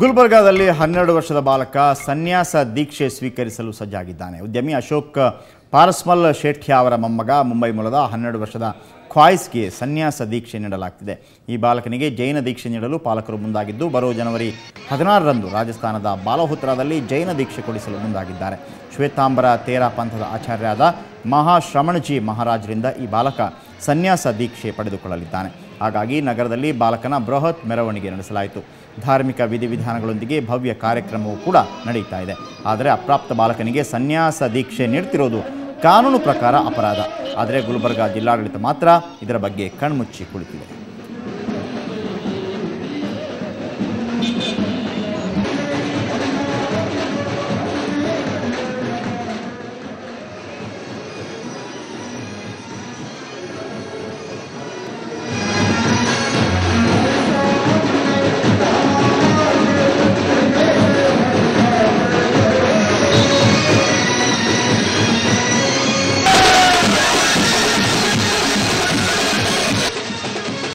ಗುಲ್ಬರ್ಗಾದಲ್ಲಿ 12 ವರ್ಷದ ಬಾಲಕ ಸನ್ಯಾಸ ದೀಕ್ಷೆ ಸ್ವೀಕರಿಸಲು ಸಜ್ಜಾಗಿದ್ದಾನೆ. ಉದ್ಯಮಿ ಅಶೋಕ್ ಪಾರಸ್ಮಲ್ ಶೇಠ್ಯ ಅವರ ಮೊಮ್ಮಗ ಮುಂಬೈ ಮೂಲದ 12 ವರ್ಷದ ಖ್ವಾಯ್ಸ್ಗೆ ಸನ್ಯಾಸ ದೀಕ್ಷೆ ನೀಡಲಾಗ್ತಿದೆ. ಈ ಬಾಲಕನಿಗೆ ಜೈನ ದೀಕ್ಷೆ ನೀಡಲು ಪಾಲಕರು ಮುಂದಾಗಿದ್ದು, ಬರೋ ಜನವರಿ 16ರಂದು ರಾಜಸ್ಥಾನದ ಬಾಲಹುತ್ರಾದಲ್ಲಿ ಜೈನ ದೀಕ್ಷೆ ಕೊಡಿಸಲು ಮುಂದಾಗಿದ್ದಾರೆ. ಶ್ವೇತಾಂಬರ ತೇರಾ ಪಂಥದ ಆಚಾರ್ಯರಾದ ಮಹಾಶ್ರಮಣಜಿ ಮಹಾರಾಜರಿಂದ ಈ ಬಾಲಕ ಸನ್ಯಾಸ ದೀಕ್ಷೆ ಪಡೆದುಕೊಳ್ಳಲಿದ್ದಾನೆ. ಹಾಗಾಗಿ ನಗರದಲ್ಲಿ ಬಾಲಕನ ಬೃಹತ್ ಮೆರವಣಿಗೆ ನಡೆಸಲಾಯಿತು. ಧಾರ್ಮಿಕ ವಿಧಿವಿಧಾನಗಳೊಂದಿಗೆ ಭವ್ಯ ಕಾರ್ಯಕ್ರಮವೂ ಕೂಡ ನಡೆಯುತ್ತಾ ಇದೆ. ಆದರೆ ಅಪ್ರಾಪ್ತ ಬಾಲಕನಿಗೆ ಸನ್ಯಾಸ ದೀಕ್ಷೆ ನೀಡುತ್ತಿರುವುದು ಕಾನೂನು ಪ್ರಕಾರ ಅಪರಾಧ. ಆದರೆ ಗುಲ್ಬರ್ಗಾ ಜಿಲ್ಲಾಡಳಿತ ಮಾತ್ರ ಇದರ ಬಗ್ಗೆ ಕಣ್ಮುಚ್ಚಿ ಕುಳಿತಿದೆ.